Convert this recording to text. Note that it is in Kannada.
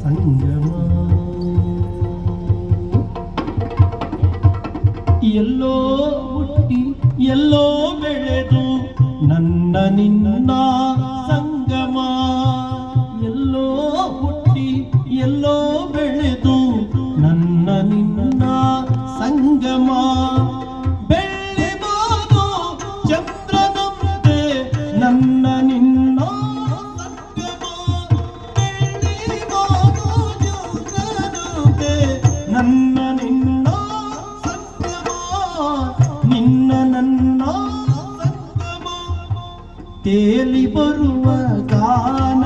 ಸಂಗಮ ಎಲ್ಲೋ ಹುಟ್ಟಿ ಎಲ್ಲೋ ಬೆಳೆದು ನನ್ನ ನಿನ್ನ ಸಂಗಮ ಎಲ್ಲೋ ಹುಟ್ಟಿ ಎಲ್ಲೋ ಬೆಳೆದು ನನ್ನ ನಿನ್ನ ಸಂಗಮ ಬೆಳ್ಳಿಬೋದು ಚಂದ್ರನಂತೆ ನನ್ನ ನಿನ್ನ ನನ್ನ ನಿನ್ನ ಸಂಗಮ ನಿನ್ನ ನನ್ನ ಸಂಗಮ ತೇಲಿ ಬರುವ ಗಾನ